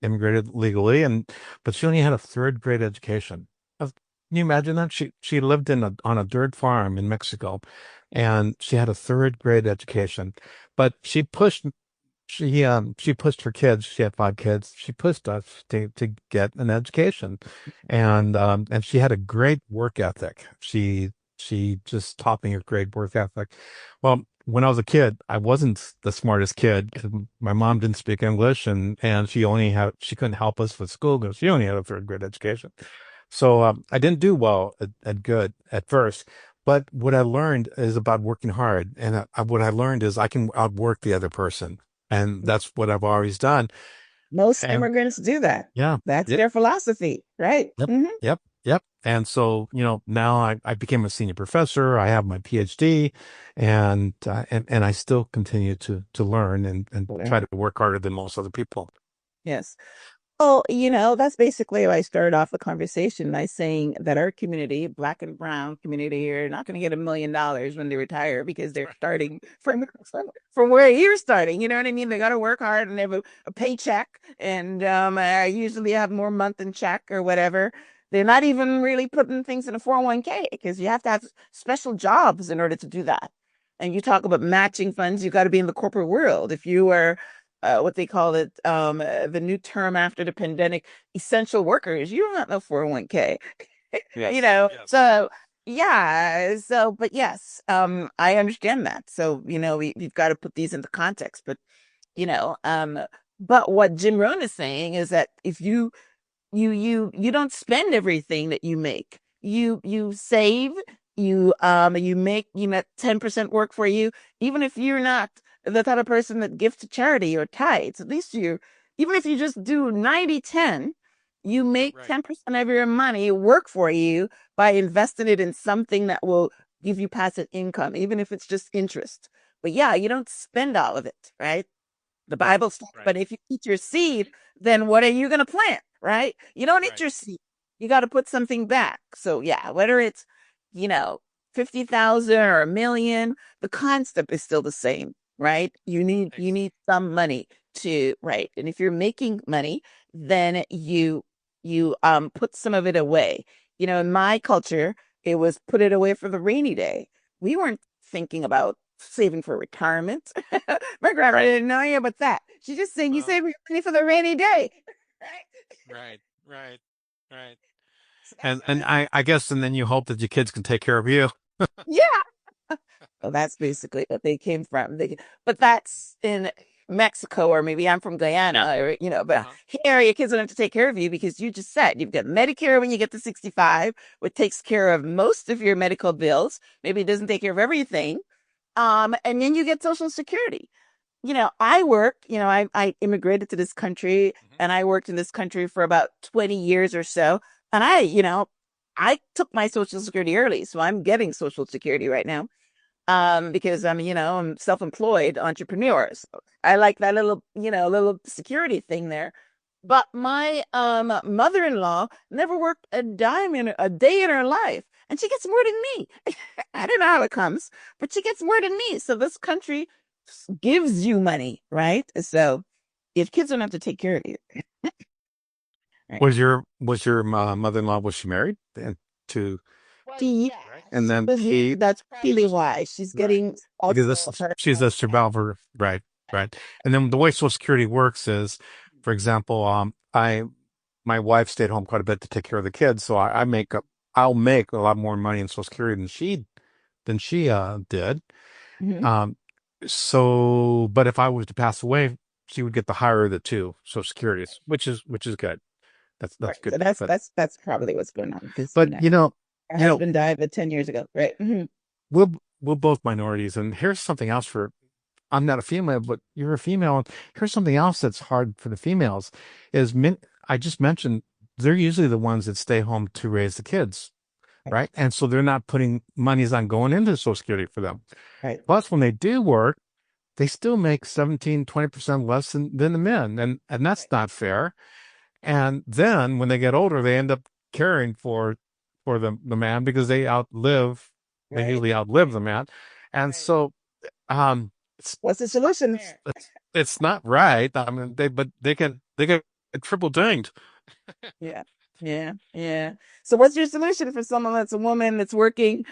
immigrated legally but she only had a third grade education. Can you imagine that? She lived on a dirt farm in Mexico and she had a third grade education. But she pushed her kids. She had five kids. She pushed us to get an education, and she had a great work ethic. She just taught me a great work ethic. Well, when I was a kid, I wasn't the smartest kid because my mom didn't speak English, and she couldn't help us with school because she only had a third grade education. So I didn't do well at good at first. But what I learned is about working hard, and what I learned is I can outwork the other person, and that's what I've always done. Most And immigrants do that. yeah, That's yep, their philosophy, right? yep, Hmm. yep, yep. And so, now I became a senior professor. I have my PhD, and I still continue to learn and try to work harder than most other people. Yes. Well, that's basically why I started off the conversation by saying that our community, Black and Brown community, are not going to get $1 million when they retire because they're starting from where you're starting. You know what I mean? They got to work hard and they have a paycheck, and I usually have more month in check or whatever. They're not even really putting things in a 401k because you have to have special jobs in order to do that. And you talk about matching funds, you got to be in the corporate world. If you are what they call it, the new term after the pandemic, essential workers. You don't have no 401k, Yes, yes. So yeah, but yes, I understand that. So, we've got to put these into context, you know, um, but what Jim Rohn is saying is that if you don't spend everything that you make. You save, you make, 10% work for you, even if you're not the type of person that gives to charity or tithes. At least even if you just do 90-10, you make Right, 10% of your money work for you by investing it in something that will give you passive income, even if it's just interest. But yeah, you don't spend all of it, right? The right, Bible talks, right, but if you eat your seed, then what are you going to plant, right? You don't eat right. your seed. You got to put something back. So yeah, whether it's, you know, 50,000 or a million, the concept is still the same, right? You Ex- need some money to, right. And if you're making money, then you put some of it away. In my culture, it was put it away for the rainy day. We weren't thinking about saving for retirement. My grandma didn't know you about that. She just saying you Well, save your money for the rainy day. Right? right, right, right. So And I guess, and then you hope that your kids can take care of you. yeah. Well, that's basically what they came from. But that's in Mexico, or maybe I'm from Yeah. Guyana, or but Uh-huh. here your kids don't have to take care of you because you just said you've got Medicare when you get to 65, which takes care of most of your medical bills. Maybe it doesn't take care of everything. And then you get Social Security. I work, I immigrated to this country Hmm. and I worked in this country for about 20 years or so. And I took my Social Security early. So I'm getting Social Security right now. Because I'm self-employed entrepreneur. So I like that little security thing there. But my mother-in-law never worked a day in her life, and she gets more than me. I don't know how it comes, but she gets more than me. So this country gives you money, right? So if kids don't have to take care of you, right? Was your mother-in-law, was she married and to Yeah, right? And then he that's probably why she's right getting all because of this her. she's a survivor, right? Right. And then the way Social Security works is, for example, I my wife stayed home quite a bit to take care of the kids, so I'll make a lot more money in Social Security than she did. Mhm. Um, so, but if I was to pass away, she would get the higher of the two Social Securities, which is good. That's Right. good. So that's probably what's going on because But her you know, husband died but 10 years ago. Right. Hmm. we're both minorities, and here's something else for. I'm not a female, but you're a female. And here's something else that's hard for the females is I just mentioned they're usually the ones that stay home to raise the kids, Right. right? And so they're not putting monies on going into Social Security for them. Right. Plus, when they do work, they still make 17, 20% less than the men. And that's not fair. And then when they get older, they end up caring for the man because they Right. usually outlive the man. And so it's What's the solution? it's not right. I mean, they get triple dinged. Yeah. Yeah. Yeah. So what's your solution for someone that's a woman that's working,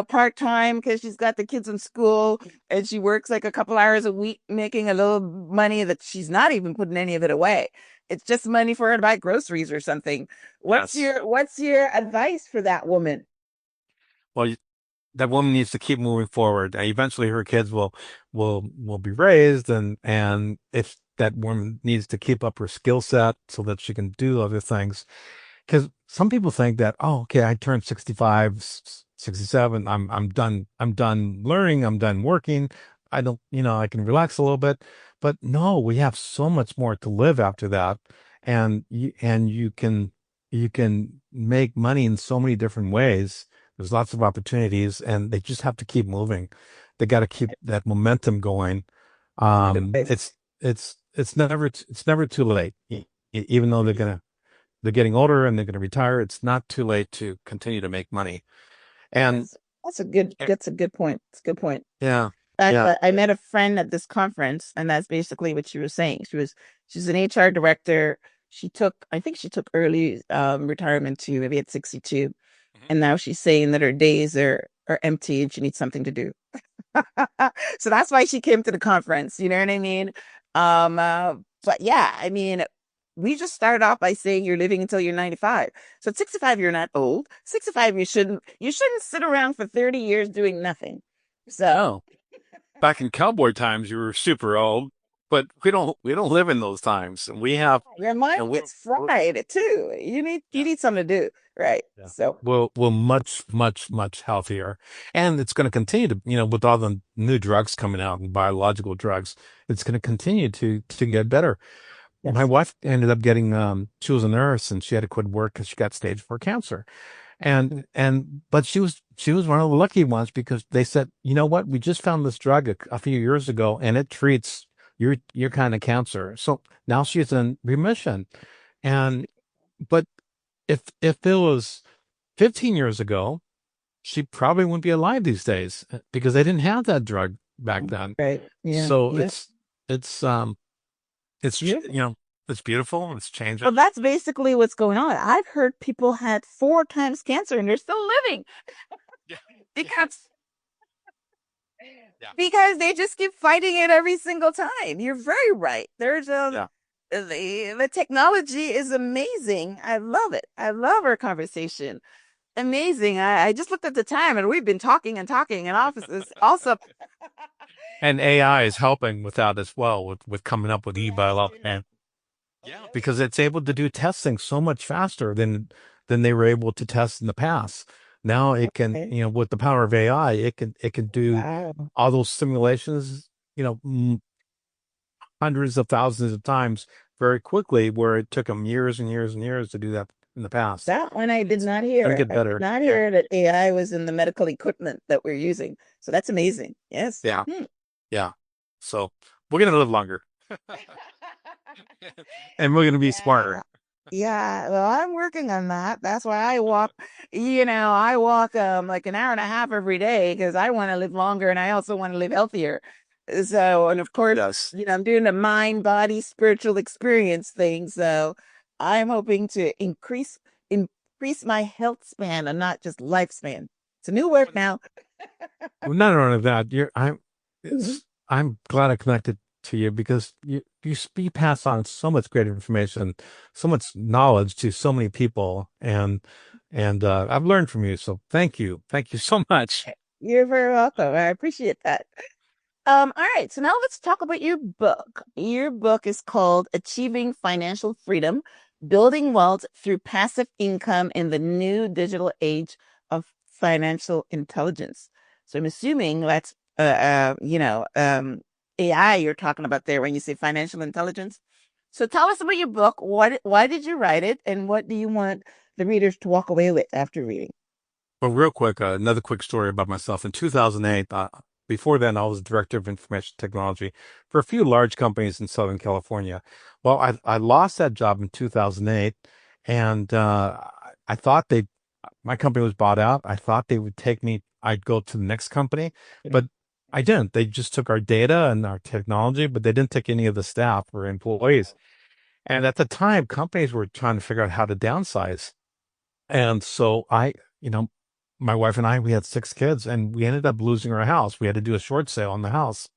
part-time because she's got the kids in school and she works like a couple hours a week making a little money that she's not even putting any of it away. It's just money for her to buy groceries or something. Yes. What's your advice for that woman? Well, that woman needs to keep moving forward. Eventually, her kids will be raised, and if that woman needs to keep up her skill set so that she can do other things, because some people think that, oh, okay, I turned 65, 67, I'm done learning, I'm done working. I don't, I can relax a little bit. But no, we have so much more to live after that. And you can make money in so many different ways. There's lots of opportunities, and they just have to keep moving. They got to keep that momentum going. Good Um, advice. it's it's never too late. Even though they're getting older and they're going to retire, it's not too late to continue to make money. And That's a good point. It's a good point. yeah, Fact, yeah. I met a friend at this conference, and that's basically what she was saying. She's an HR director. I think she took early retirement too, maybe at 62, Mhm. and now she's saying that her days are empty and she needs something to do. So that's why she came to the conference. You know what I mean? Um, uh, but yeah, I mean, we just started off by saying you're living until you're 95. So at 65, you're not old. 65, you shouldn't sit around for 30 years doing nothing. So No, back in cowboy times, you were super old, but we don't live in those times, and we have, your mind and gets fried too. You yeah, need something to do, right? yeah. So We're much healthier, and it's going to continue to, with all the new drugs coming out and biological drugs, it's going to continue to get better. My yes, wife ended up getting, she was a nurse and she had to quit work because she got stage 4 cancer. But she was one of the lucky ones because they said, you know what, we just found this drug a few years ago and it treats your kind of cancer. So now she's in remission. And but if it was 15 years ago, she probably wouldn't be alive these days because they didn't have that drug back then. right, yeah, So yeah, it's um it's beautiful. it's beautiful. It's changing. Well, that's basically what's going on. I've heard people had 4 times cancer and they're still living Yeah. Yeah. because Yeah. they just keep fighting it every single time. You're very right. Yeah. The technology is amazing. I love it. I love our conversation. Amazing. I just looked at the time and we've been talking and talking and offices also. And AI is helping with that as well, with coming up with eval and yeah, because it's able to do testing so much faster than they were able to test in the past. Now it can, Okay. with the power of AI, it can do Wow. all those simulations, hundreds of thousands of times very quickly, where it took them years and years and years to do that in the past. That one I did It's not gonna hear. get I did better. not Yeah. hear that AI was in the medical equipment that we're using. So that's amazing. Yes. Yeah. Hmm. Yeah. So we're gonna live longer and we're gonna be Yeah. smarter. Yeah, well, I'm working on that. That's why I walk like an hour and a half every day because I want to live longer and I also want to live healthier. So, and of course, Yes. I'm doing the mind, body, spiritual experience thing. So I'm hoping to increase my health span and not just lifespan. It's a new word now. Well, not only that, Mhm. I'm glad I connected to you because you pass on so much great information, so much knowledge to so many people, and I've learned from you. So thank you so much. You're very welcome. I appreciate that. All right, so now let's talk about your book. Your book is called Achieving Financial Freedom, Building Wealth Through Passive Income in the New Digital Age of Financial Intelligence. So I'm assuming that's AI you're talking about there when you say financial intelligence. So tell us about your book. Why did you write it, and what do you want the readers to walk away with after reading? Well, real quick, another quick story about myself. In 2008, before then, I was director of information technology for a few large companies in Southern California. Well, I lost that job in 2008, and I thought my company was bought out. I thought they would take me. I'd go to the next company, but I didn't. They just took our data and our technology, but they didn't take any of the staff or employees. And at the time, companies were trying to figure out how to downsize. And so you know, my wife and I, we had 6 kids and we ended up losing our house. We had to do a short sale on the house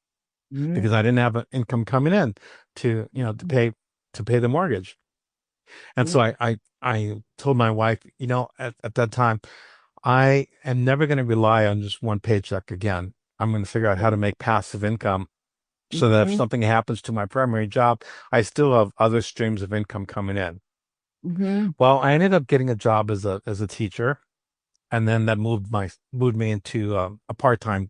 Mm-hmm. because I didn't have an income coming in to, to pay the mortgage. And so I told my wife, at that time, I am never going to rely on just one paycheck again. I'm going to figure out how to make passive income so that if Mm-hmm. something happens to my primary job, I still have other streams of income coming in. Mm-hmm. Well, I ended up getting a job as a teacher, and then that moved me into a part-time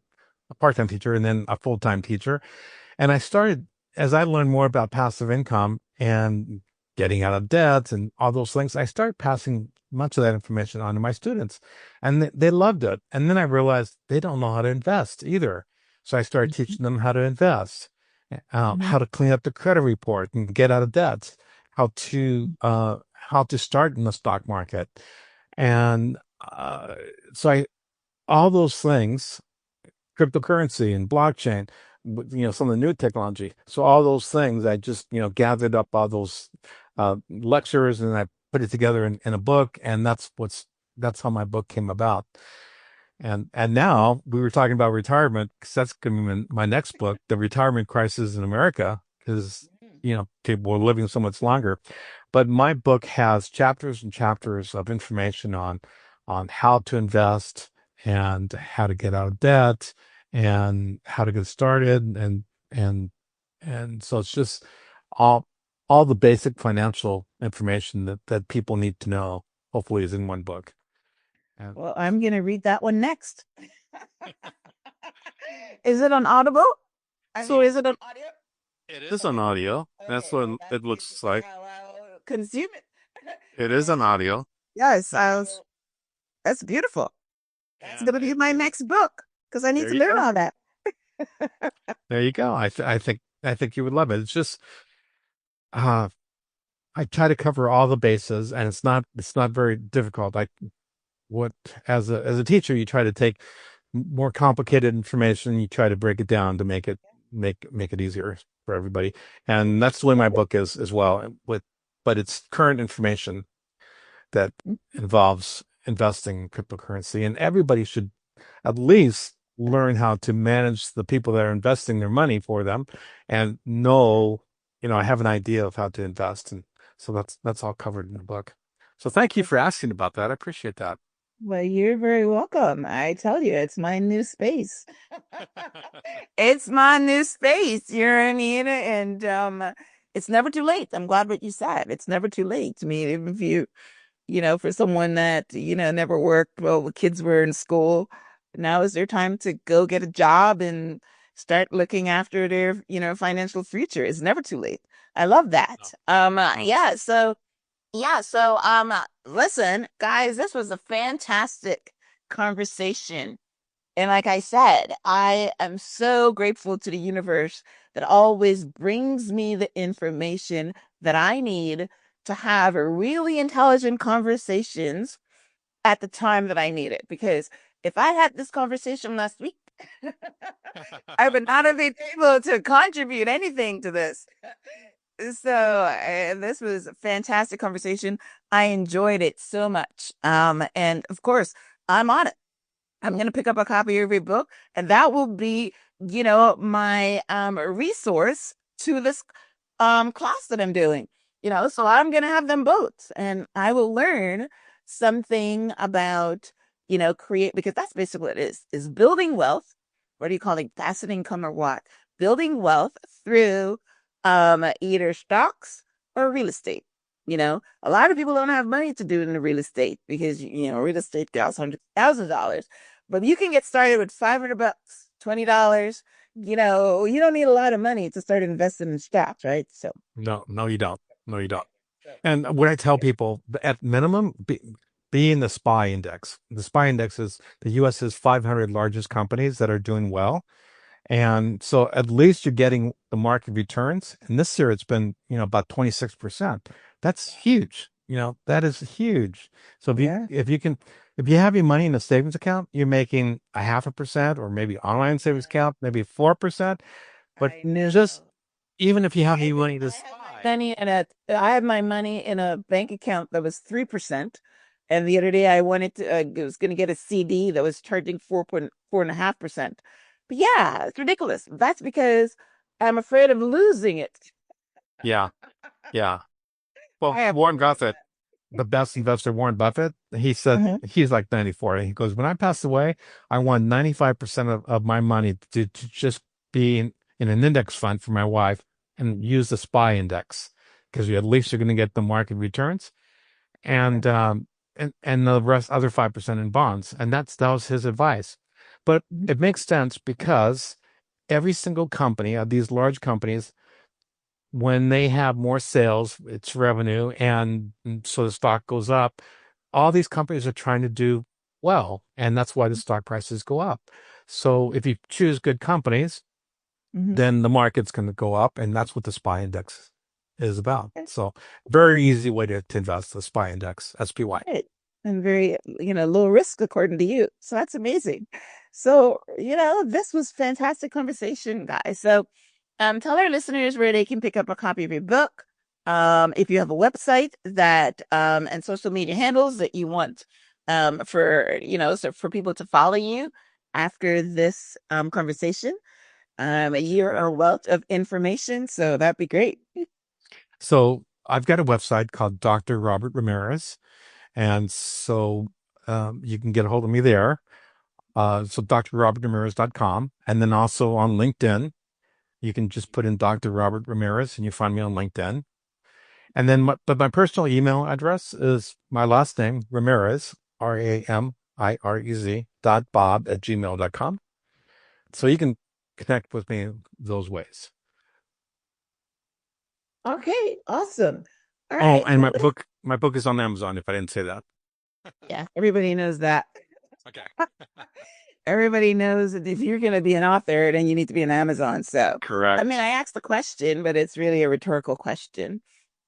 teacher, and then a full-time teacher. And I started, as I learned more about passive income and getting out of debt and all those things, I started passing much of that information on to my students, and they loved it. And then I realized they don't know how to invest either. So I started teaching them how to invest, Mm-hmm. how to clean up the credit report and get out of debt, how to start in the stock market. And so all those things, cryptocurrency and blockchain, some of the new technology. So all those things, I just, gathered up all those lectures and I put it together in a book. And that's how my book came about. And now we were talking about retirement because that's going to be my next book, The Retirement Crisis in America, because, people are living so much longer. But my book has chapters and chapters of information on how to invest and how to get out of debt and how to get started and and so it's just all all the basic financial information that people need to know hopefully is in one book. And Well, I'm gonna read that one next. Is it on Audible? I mean, so is it on audio? it is on audio. That's Okay, what well, that it means looks like. I'll consume it. It is on audio. Yes, that's beautiful. That's And gonna be my next book because I need there to you learn go. all that. There you go. I think you would love it. It's just uh I try to cover all the bases and it's not very difficult. What as a teacher you try to take more complicated information, you try to break it down to make it easier for everybody. And that's the way my book is as well. But it's current information that involves investing in cryptocurrency, and everybody should at least learn how to manage the people that are investing their money for them and I have an idea of how to invest. And so that's all covered in the book. So thank you for asking about that. I appreciate that. Well, you're very welcome. I tell you, it's my new space. It's my new space. You're in it, and it's never too late. I'm glad what you said. It's never too late. I mean, even if for someone that, never worked while the kids were in school, now is their time to go get a job and start looking after their, financial future. It's never too late. I love that. No, no. Listen, guys, this was a fantastic conversation. And like I said, I am so grateful to the universe that always brings me the information that I need to have really intelligent conversations at the time that I need it. Because if I had this conversation last week, I would not have been able to contribute anything to this. So this was a fantastic conversation. I enjoyed it so much. And of course, I'm on it. I'm going to pick up a copy of your book, and that will be, my resource to this class that I'm doing. So I'm going to have them both, and I will learn something about, create, because that's basically what it is building wealth. What do you call it? Passive income or what? Building wealth through either stocks or real estate. A lot of people don't have money to do it in the real estate because real estate costs $100,000, but you can get started with $500, $20. You don't need a lot of money to start investing in stocks, right? So, No, no, you don't. No, you don't. And what I tell people, at minimum, be in the SPY index. The SPY index is the US's 500 largest companies that are doing well. And so at least you're getting the market returns. And this year it's been, about 26%. That's huge. that is huge. So Yeah, if you have your money in a savings account, you're making a 0.5%, or maybe online savings account, maybe 4%. But I know. just even if you have any money to I have my money in a I have my money in a bank account that was 3%. And the other day I wanted to was going to get a CD that was charging 4.5%. But yeah, it's ridiculous. That's because I'm afraid of losing it. yeah, yeah. I Well, have Warren worries Buffett, the best investor, Warren Buffett, he said about it. he's like 94. He goes, when I pass away, I want 95% of my money to just be in an index fund for my wife and use the SPY index because at least you're going to get the market returns and the rest other 5% in bonds. And that was his advice. But it makes sense because every single company of these large companies, when they have more sales, it's revenue, and so the stock goes up. All these companies are trying to do well, and that's why the stock prices go up. So if you choose good companies, Mhm. then the market's going to go up, and that's what the SPY index is about. So very easy way to invest the SPY index, SPY. Right. And very, low risk according to you. So that's amazing. So, this was fantastic conversation, guys. So, tell our listeners where they can pick up a copy of your book. If you have a website that and social media handles that you want so for people to follow you after this conversation. You're a wealth of information, so that'd be great. So I've got a website called Dr. Robert Ramirez, and so you can get a hold of me there. So drrobertramirez.com, and then also on LinkedIn. You can just put in Dr. Robert Ramirez and you find me on LinkedIn. And then, but my personal email address is my last name, Ramirez, Ramirez .bob@gmail.com. So you can connect with me those ways. Okay, awesome. All Oh, right. and Well, my book is on Amazon if I didn't say that. yeah, everybody knows that. Okay. Everybody knows that if you're going to be an author, then you need to be on Amazon. So, I mean, Correct. I asked the question, but it's really a rhetorical question.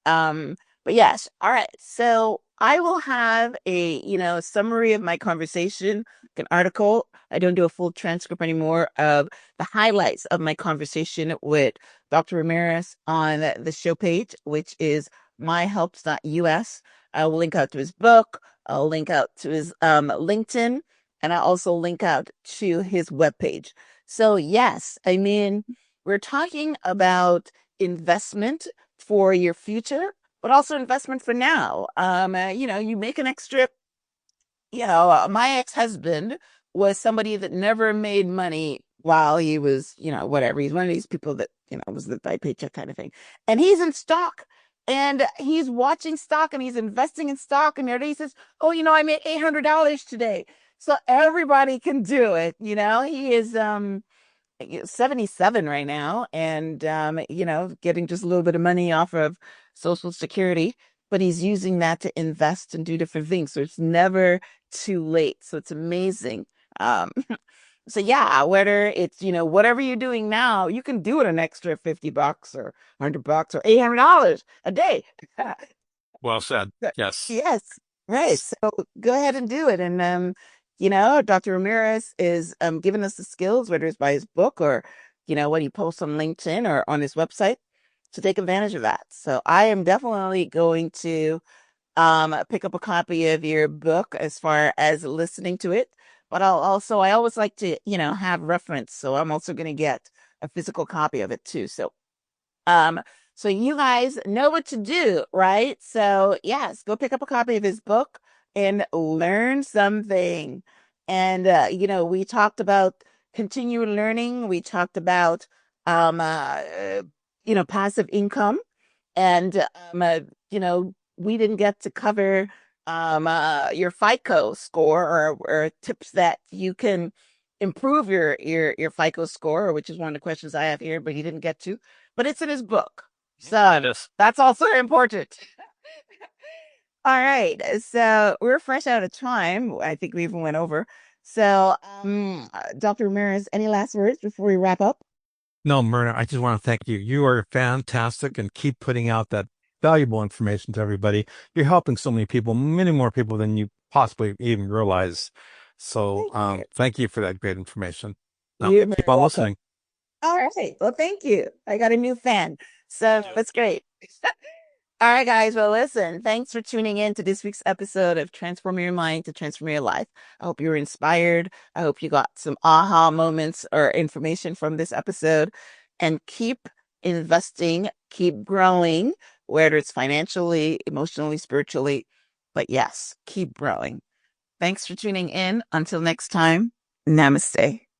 Um, but yes, all right. So I will have a summary of my conversation, like an article. I don't do a full transcript anymore of the highlights of my conversation with Dr. Ramirez on the show page, which is myhelps.us. I will link out to his book. I'll link out to his LinkedIn, and I also link out to his webpage. So yes, I mean, we're talking about investment for your future, but also investment for now. You make an extra. My ex-husband was somebody that never made money while he was, whatever. He's one of these people that, was the by paycheck kind of thing. And he's in stock and he's watching stock and he's investing in stock. And there he says, oh, I made $800 today. So everybody can do it. He is, 77 right now and getting just a little bit of money off of Social Security, but he's using that to invest and do different things, so it's never too late. So it's amazing. um so yeah, whether it's whatever you're doing now, you can do it an extra $50 or $100 or $800 a day. Well said. But Yes. yes, right. So go ahead and do it. And Dr. Ramirez is giving us the skills, whether it's by his book or what he posts on LinkedIn or on his website, to take advantage of that. So I am definitely going to pick up a copy of your book as far as listening to it. But I always like to, have reference. So I'm also going to get a physical copy of it too. Um, so you guys know what to do, right? So yes, go pick up a copy of his book and learn something. And we talked about continual learning. We talked about passive income, and we didn't get to cover your FICO score, or tips that you can improve your FICO score, which is one of the questions I have here, but he didn't get to. But it's in his book, so Yes. that's also important. All right, so we're fresh out of time. I think we even went over. So, Dr. Ramirez, any last words before we wrap up? No, Myrna, I just want to thank you. You are fantastic and keep putting out valuable information to everybody. You're helping so many people, many more people than you possibly even realize. So, Thank you. thank you for that great information. Now, You're very keep on welcome. listening. All right. Well, thank you. I got a new fan. So that's great. All right, guys. Well, listen, thanks for tuning in to this week's episode of Transform Your Mind to Transform Your Life. I hope you were inspired. I hope you got some aha moments or information from this episode. And keep investing, keep growing, whether it's financially, emotionally, spiritually. But yes, keep growing. Thanks for tuning in. Until next time, namaste.